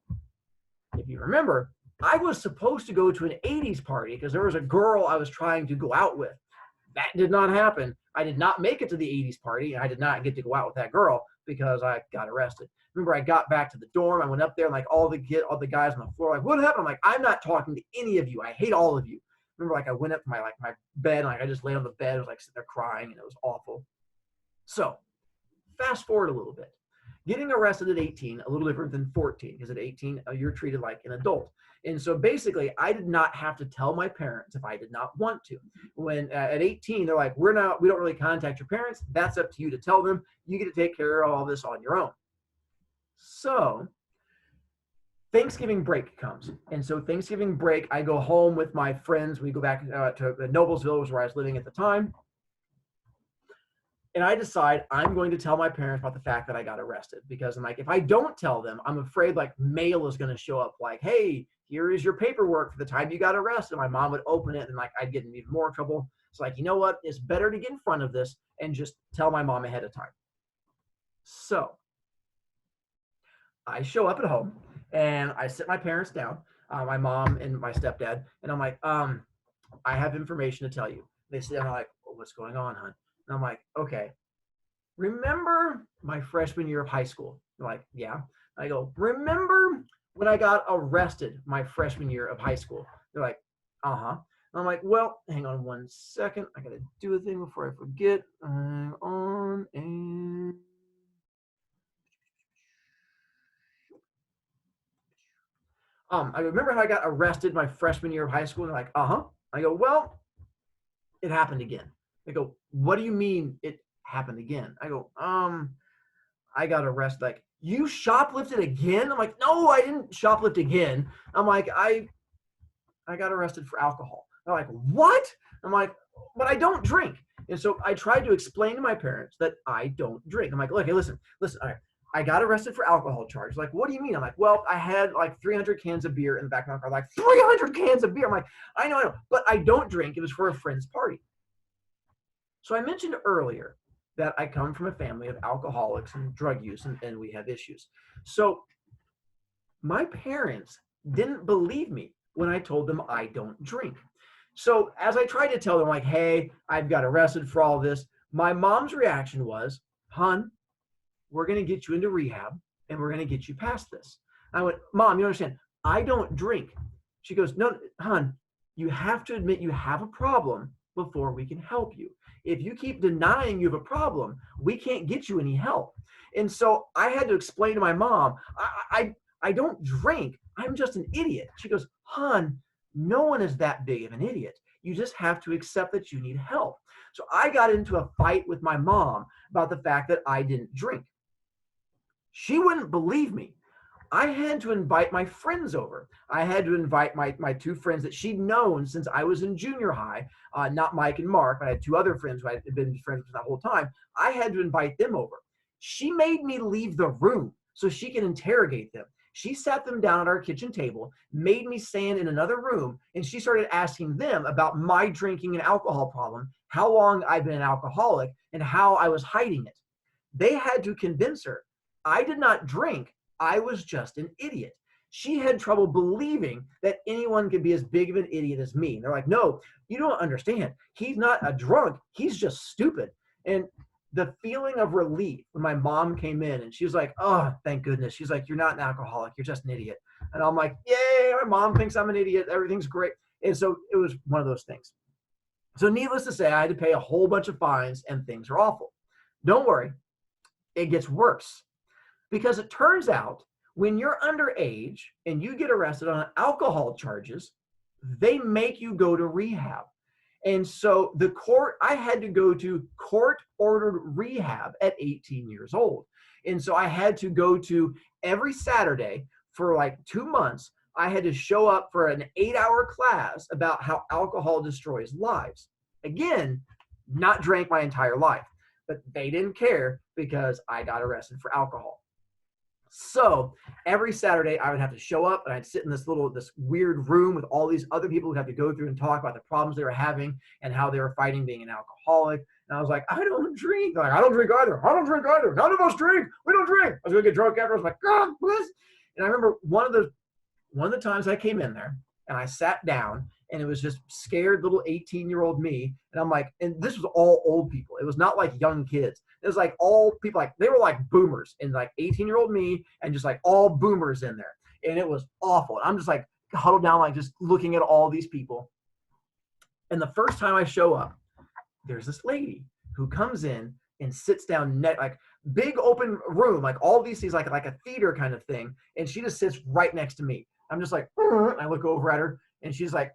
if you remember, I was supposed to go to an 80s party because there was a girl I was trying to go out with. That did not happen. I did not make it to the 80s party. I did not get to go out with that girl because I got arrested. Remember, I got back to the dorm. I went up there and like all the guys on the floor, like, what happened? I'm like, I'm not talking to any of you. I hate all of you. Remember, like I went up to my bed and like I just laid on the bed. I was like sitting there crying and it was awful. So fast forward a little bit. Getting arrested at 18, a little different than 14, because at 18, you're treated like an adult. And so basically, I did not have to tell my parents if I did not want to. When at 18, they're like, we don't really contact your parents. That's up to you to tell them. You get to take care of all this on your own. So Thanksgiving break comes. And so Thanksgiving break, I go home with my friends. We go back to Noblesville, where I was living at the time. And I decide I'm going to tell my parents about the fact that I got arrested, because I'm like, if I don't tell them, I'm afraid like mail is going to show up like, hey, here is your paperwork for the time you got arrested. My mom would open it and like I'd get in even more trouble. It's like, you know what? It's better to get in front of this and just tell my mom ahead of time. So I show up at home and I sit my parents down, my mom and my stepdad, and I'm like, I have information to tell you. They sit down and I'm like, well, what's going on, hon? And I'm like, okay, remember my freshman year of high school? They're like, yeah. I go, remember when I got arrested my freshman year of high school? They're like, uh-huh. I'm like, well, hang on one second. I got to do a thing before I forget. I'm on and... I remember how I got arrested my freshman year of high school. And they're like, uh-huh. I go, well, it happened again. They go, what do you mean it happened again? I go, I got arrested. Like, you shoplifted again? I'm like, no, I didn't shoplift again. I'm like, I got arrested for alcohol. They're like, what? I'm like, but I don't drink. And so I tried to explain to my parents that I don't drink. I'm like, okay, listen, all right. I got arrested for alcohol charge. Like, what do you mean? I'm like, well, I had like 300 cans of beer in the back of my car. Like, 300 cans of beer. I'm like, I know, but I don't drink. It was for a friend's party. So I mentioned earlier that I come from a family of alcoholics and drug use, and we have issues. So my parents didn't believe me when I told them I don't drink. So as I tried to tell them, like, hey, I've got arrested for all this, my mom's reaction was, hon, we're going to get you into rehab and we're going to get you past this. I went, Mom, you understand, I don't drink. She goes, no, hon, you have to admit you have a problem before we can help you. If you keep denying you have a problem, we can't get you any help. And so I had to explain to my mom, I don't drink. I'm just an idiot. She goes, hon, no one is that big of an idiot. You just have to accept that you need help. So I got into a fight with my mom about the fact that I didn't drink. She wouldn't believe me. I had to invite my friends over. I had to invite my two friends that she'd known since I was in junior high, not Mike and Mark, but I had two other friends who I had been friends with that whole time. I had to invite them over. She made me leave the room so she could interrogate them. She sat them down at our kitchen table, made me stand in another room, and she started asking them about my drinking and alcohol problem, how long I've been an alcoholic, and how I was hiding it. They had to convince her I did not drink. I was just an idiot. She had trouble believing that anyone could be as big of an idiot as me. And they're like, no, you don't understand. He's not a drunk. He's just stupid. And the feeling of relief when my mom came in and she was like, oh, thank goodness. She's like, you're not an alcoholic. You're just an idiot. And I'm like, yay, my mom thinks I'm an idiot. Everything's great. And so it was one of those things. So needless to say, I had to pay a whole bunch of fines and things are awful. Don't worry. It gets worse. Because it turns out when you're underage and you get arrested on alcohol charges, they make you go to rehab. And so the court, I had to go to court-ordered rehab at 18 years old. And so I had to go to every Saturday for like 2 months. I had to show up for an 8-hour class about how alcohol destroys lives. Again, not drank my entire life, but they didn't care because I got arrested for alcohol. So every Saturday I would have to show up and I'd sit in this weird room with all these other people who have to go through and talk about the problems they were having and how they were fighting being an alcoholic. And I was like, I don't drink. They're like, I don't drink either. I don't drink either. None of us drink. We don't drink. I was going to get drunk after. I was like, God bless. And I remember one of the times I came in there and I sat down and it was just scared little 18-year-old me. And I'm like, and this was all old people. It was not like young kids. It was like all people, like they were like boomers, and like 18-year-old me and just like all boomers in there. And it was awful. And I'm just like huddled down, like just looking at all these people. And the first time I show up, there's this lady who comes in and sits down like big open room, like all these things, like a theater kind of thing. And she just sits right next to me. I'm just like, I look over at her and she's like,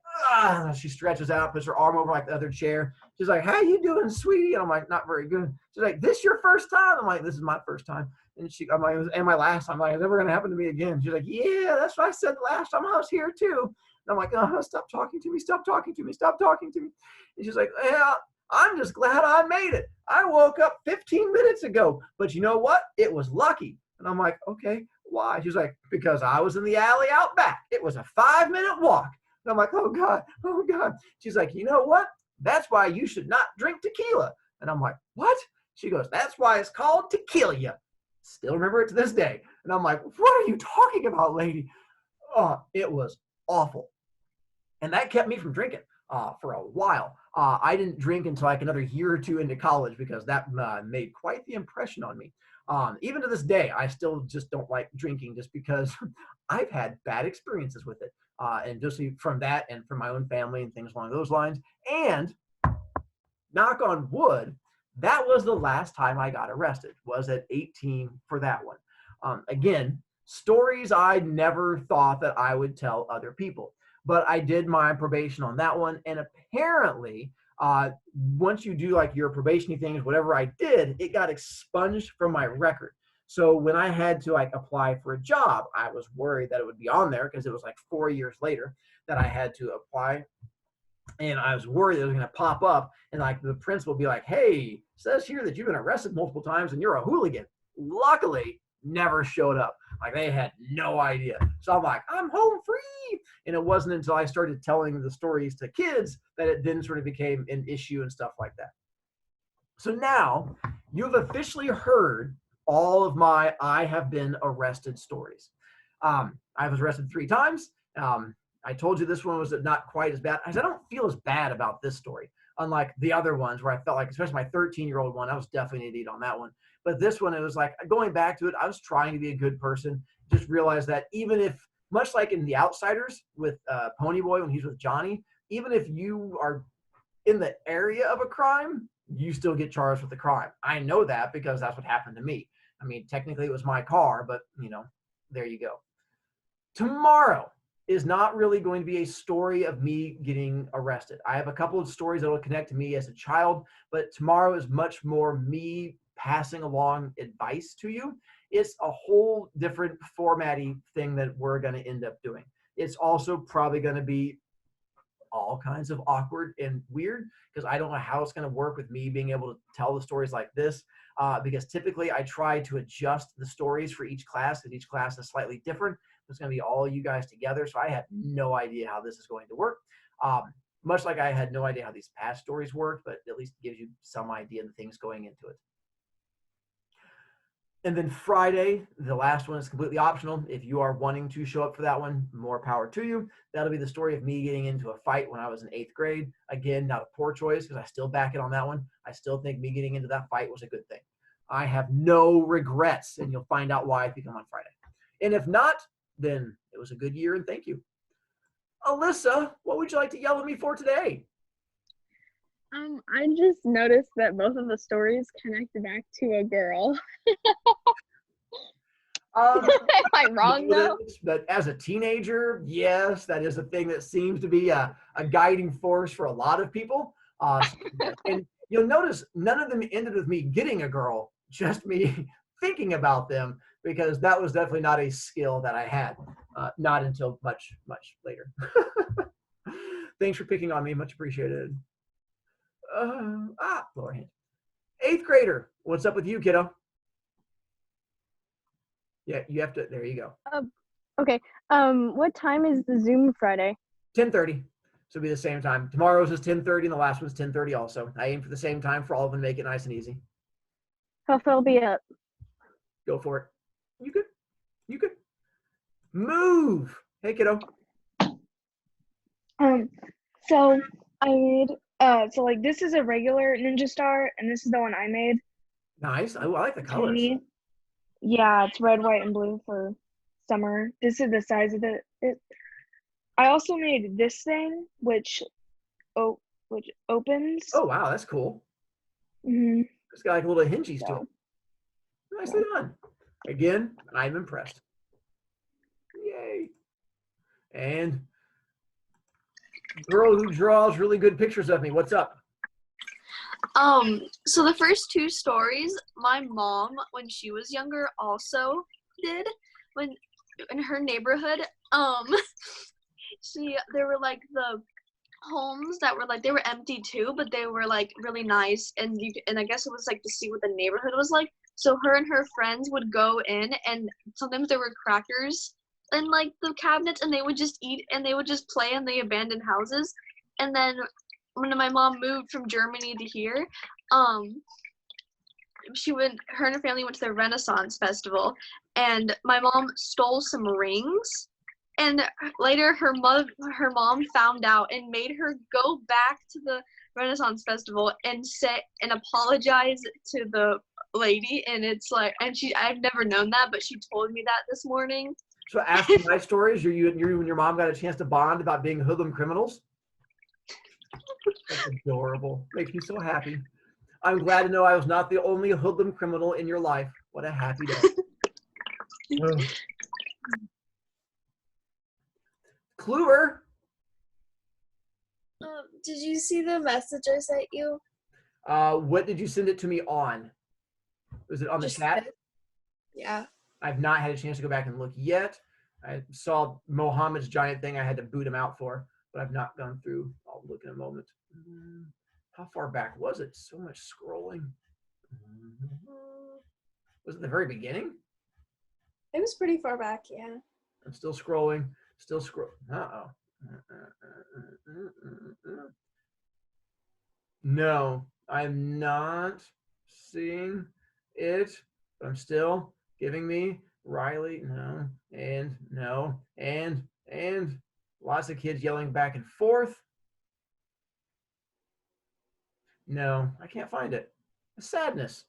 she stretches out, puts her arm over like the other chair. She's like, how you doing, sweetie? And I'm like, not very good. She's like, this your first time? I'm like, this is my first time. And I'm like, and my last time. I'm like, it's never going to happen to me again. She's like, yeah, that's what I said the last time I was here too. And I'm like, oh, stop talking to me. Stop talking to me. Stop talking to me. And she's like, yeah, I'm just glad I made it. I woke up 15 minutes ago, but you know what? It was lucky. And I'm like, okay, why? She's like, because I was in the alley out back. It was a 5-minute walk. And I'm like, oh God, oh God. She's like, you know what? That's why you should not drink tequila. And I'm like, what? She goes, that's why it's called tequila. Still remember it to this day. And I'm like, what are you talking about, lady? Oh, it was awful. And that kept me from drinking for a while. I didn't drink until like another year or two into college because that made quite the impression on me. Even to this day, I still just don't like drinking just because I've had bad experiences with it. And just from that and from my own family and things along those lines. And knock on wood, that was the last time I got arrested, was at 18 for that one. Again, stories I never thought that I would tell other people. But I did my probation on that one. And apparently, once you do like your probation things, whatever I did, it got expunged from my record. So when I had to like apply for a job, I was worried that it would be on there because it was like 4 years later that I had to apply. And I was worried it was going to pop up and like the principal would be like, hey, says here that you've been arrested multiple times and you're a hooligan. Luckily, never showed up. Like they had no idea. So I'm like, I'm home free. And it wasn't until I started telling the stories to kids that it then sort of became an issue and stuff like that. So now you've officially heard all of my I have been arrested stories. I was arrested 3 times. I told you this one was not quite as bad. I don't feel as bad about this story, unlike the other ones where I felt like, especially my 13-year-old one, I was definitely an idiot on that one. But this one, it was like going back to it, I was trying to be a good person. Just realized that even if, much like in The Outsiders with Ponyboy when he's with Johnny, even if you are in the area of a crime, you still get charged with the crime. I know that because that's what happened to me. I mean, technically it was my car, but you know, there you go. Tomorrow is not really going to be a story of me getting arrested. I have a couple of stories that will connect to me as a child, but tomorrow is much more me passing along advice to you. It's a whole different formatty thing that we're going to end up doing. It's also probably going to be all kinds of awkward and weird because I don't know how it's going to work with me being able to tell the stories like this because typically I try to adjust the stories for each class because each class is slightly different. It's going to be all you guys together, so I have no idea how this is going to work. Much like I had no idea how these past stories worked, but at least it gives you some idea of the things going into it. And then Friday, the last one is completely optional. If you are wanting to show up for that one, more power to you. That'll be the story of me getting into a fight when I was in 8th grade. Again, not a poor choice because I still back it on that one. I still think me getting into that fight was a good thing. I have no regrets, and you'll find out why if you come on Friday. And if not, then it was a good year, and thank you. Alyssa, what would you like to yell at me for today? I just noticed that both of the stories connect back to a girl. Am I wrong though? But as a teenager, yes, that is a thing that seems to be a guiding force for a lot of people. And you'll notice none of them ended with me getting a girl, just me thinking about them, because that was definitely not a skill that I had, not until much, much later. Thanks for picking on me. Much appreciated. Lower hand. 8th grader, what's up with you, kiddo? Yeah, you have to, there you go. Okay. What time is the Zoom Friday? 10:30. So it'll be the same time. Tomorrow's is 10:30 and the last one's 10:30 also. I aim for the same time for all of them to make it nice and easy. How far will be up? Go for it. You could. You could. Move. Hey, kiddo. So I made so like this is a regular Ninja Star, and this is the one I made. Nice. I like the colors. Tiny. Yeah, it's red, white, and blue for summer. This is the size of it. I also made this thing, which opens. Oh, wow. That's cool. Mm-hmm. It's got like a little hinges to it. So, Nicely done. Again, I'm impressed. Yay. And girl who draws really good pictures of me. What's up? So the first two stories, my mom, when she was younger, also did. When in her neighborhood, there were like the homes that were like, they were empty too, but they were like really nice, and I guess it was like to see what the neighborhood was like. So her and her friends would go in, and sometimes there were crackers in like the cabinets, and they would just eat and they would just play in the abandoned houses. And then when my mom moved from Germany to here, her and her family went to the Renaissance Festival, and my mom stole some rings. And later, her mom found out and made her go back to the Renaissance Festival and apologize to the lady. And it's like, I've never known that, but she told me that this morning. So after my stories, you and your mom got a chance to bond about being hoodlum criminals? That's adorable. Makes me so happy. I'm glad to know I was not the only hoodlum criminal in your life. What a happy day. Oh. Kluber. Did you see the message I sent you? What did you send it to me on? Was it on the chat? Yeah. I've not had a chance to go back and look yet. I saw Mohammed's giant thing I had to boot him out for, but I've not gone through. I'll look in a moment. How far back was it? So much scrolling. Was it the very beginning? It was pretty far back, yeah. I'm still scrolling. Still scroll. Uh-oh. No, I'm not seeing it. But I'm still giving me Riley. No, and no, and lots of kids yelling back and forth. No, I can't find it. Sadness.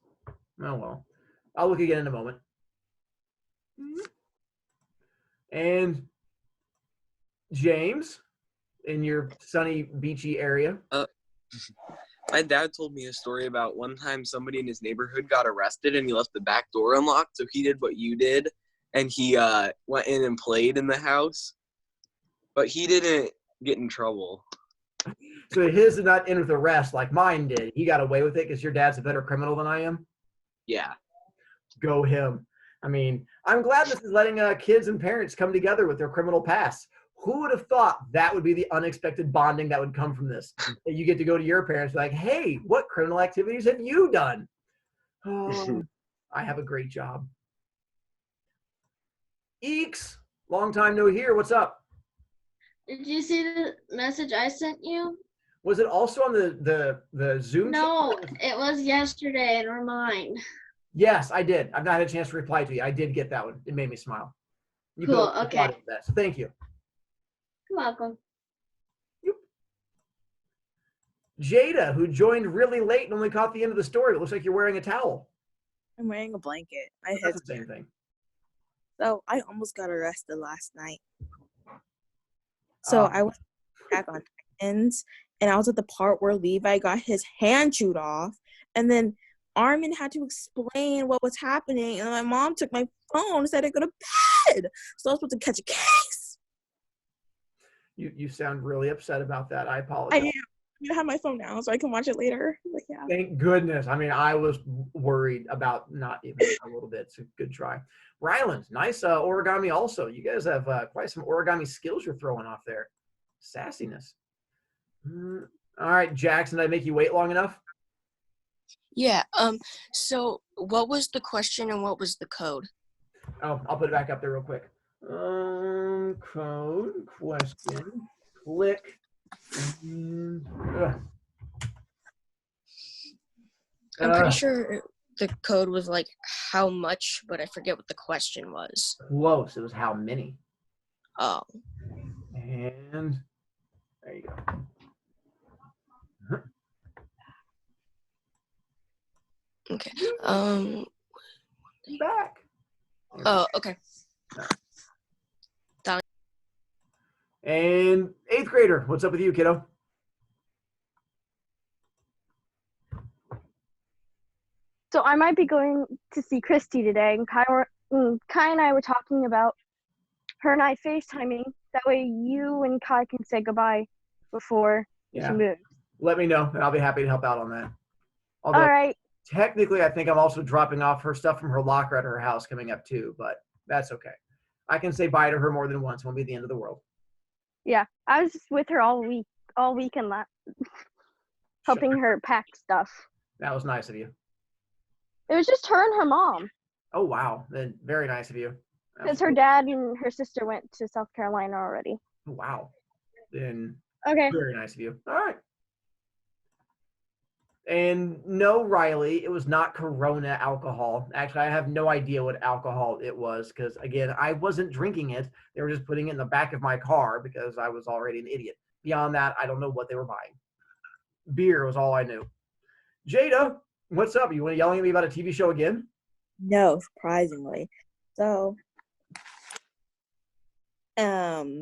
Oh well. I'll look again in a moment. And James, in your sunny, beachy area. My dad told me a story about one time somebody in his neighborhood got arrested and he left the back door unlocked. So he did what you did, and he went in and played in the house, but he didn't get in trouble. So his did not end with arrest like mine did. He got away with it because your dad's a better criminal than I am. Yeah. Go him. I mean, I'm glad this is letting kids and parents come together with their criminal past. Who would have thought that would be the unexpected bonding that would come from this? That you get to go to your parents like, hey, what criminal activities have you done? Oh, I have a great job. Eeks, long time no hear. What's up? Did you see the message I sent you? Was it also on the Zoom? No, it was yesterday and remind. Yes, I did. I've not had a chance to reply to you. I did get that one. It made me smile. You Cool, both okay. responded to that, so thank you. You're welcome. Yep. Jada, who joined really late and only caught the end of the story. It looks like you're wearing a towel. I'm wearing a blanket. My That's head's the same thing. So I almost got arrested last night. So I went back on Titans, and I was at the part where Levi got his hand chewed off, and then Armin had to explain what was happening, and my mom took my phone and said to go to bed. So I was supposed to catch a case. You sound really upset about that. I apologize. I am. I have my phone now, so I can watch it later. But yeah. Thank goodness. I mean, I was worried about not even a little bit. So good try. Ryland, nice origami also. You guys have quite some origami skills you're throwing off there. Sassiness. All right, Jackson, did I make you wait long enough? Yeah. So what was the question and what was the code? Oh, I'll put it back up there real quick. Code, question, click. And, I'm pretty sure the code was like how much, but I forget what the question was. Close. It was how many. Oh. And there you go. Okay. Back. Oh, okay. And 8th grader, what's up with you, kiddo? So I might be going to see Christy today, and Kai and I were talking about her and I FaceTiming. That way you and Kai can say goodbye before she moves. Let me know, and I'll be happy to help out on that. Although, all right. Technically, I think I'm also dropping off her stuff from her locker at her house coming up too, but that's okay. I can say bye to her more than once. It won't be the end of the world. Yeah, I was just with her all weekend, helping her pack stuff. That was nice of you. It was just her and her mom. Oh, wow. Then very nice of you. Because her dad and her sister went to South Carolina already. Wow. Then okay. Very nice of you. All right. And no, Riley, it was not Corona alcohol. Actually, I have no idea what alcohol it was because, again, I wasn't drinking it. They were just putting it in the back of my car because I was already an idiot. Beyond that, I don't know what they were buying. Beer was all I knew. Jada, what's up? You want to yelling at me about a TV show again? No, surprisingly. So, I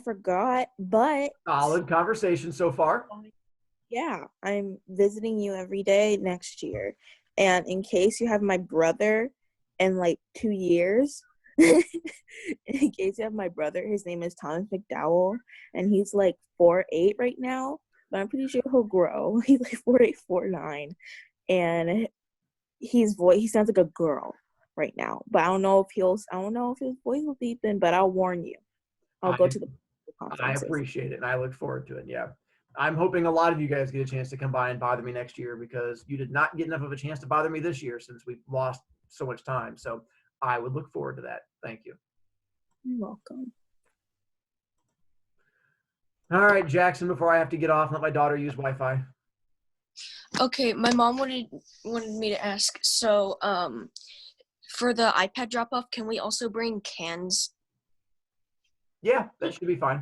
forgot, but solid conversation so far. Yeah, I'm visiting you every day next year. And in case you have my brother in like 2 years, in case you have my brother, his name is Thomas McDowell, and he's like 4'8" right now, but I'm pretty sure he'll grow. He's like 4'8", 4'9", and he sounds like a girl right now. But I don't know if his voice will deepen, but I'll warn you. I'll go to the conferences. I appreciate it, and I look forward to it. Yeah. I'm hoping a lot of you guys get a chance to come by and bother me next year because you did not get enough of a chance to bother me this year since we've lost so much time. So I would look forward to that. Thank you. You're welcome. All right, Jackson, before I have to get off, let my daughter use Wi-Fi. Okay, my mom wanted me to ask, so for the iPad drop-off, can we also bring cans? Yeah, that should be fine.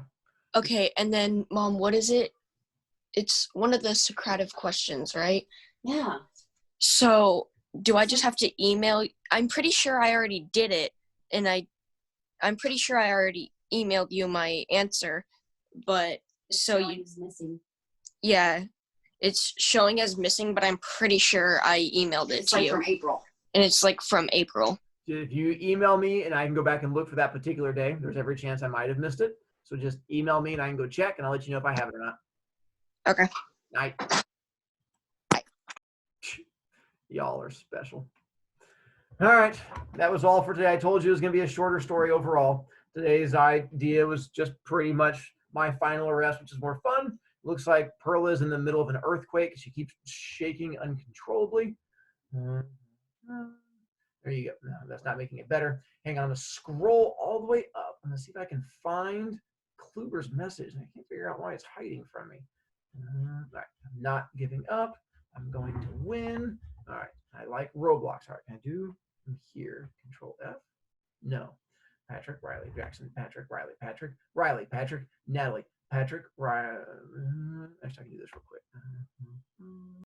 Okay, and then, Mom, what is it? It's one of the Socrati questions, right? Yeah. So, do I just have to email? I'm pretty sure I already did it, and I'm pretty sure I already emailed you my answer, but It's missing. Yeah, it's showing as missing, but I'm pretty sure I emailed it to you. It's like from April. And it's like from April. If you email me and I can go back and look for that particular day, there's every chance I might have missed it. So just email me and I can go check and I'll let you know if I have it or not. Okay. Night. Y'all are special. All right. That was all for today. I told you it was going to be a shorter story overall. Today's idea was just pretty much my final arrest, which is more fun. Looks like Perla is in the middle of an earthquake. She keeps shaking uncontrollably. There you go. No, that's not making it better. Hang on. I'm going to scroll all the way up. I'm going to see if I can find Kluber's message. I can't figure out why it's hiding from me. All right. I'm not giving up. I'm going to win. All right. I like Roblox. All right. Can I do from here? Control F? No. Patrick, Riley, Jackson, Patrick, Riley, Patrick, Riley, Patrick, Natalie, Patrick, Riley. Actually, I can do this real quick.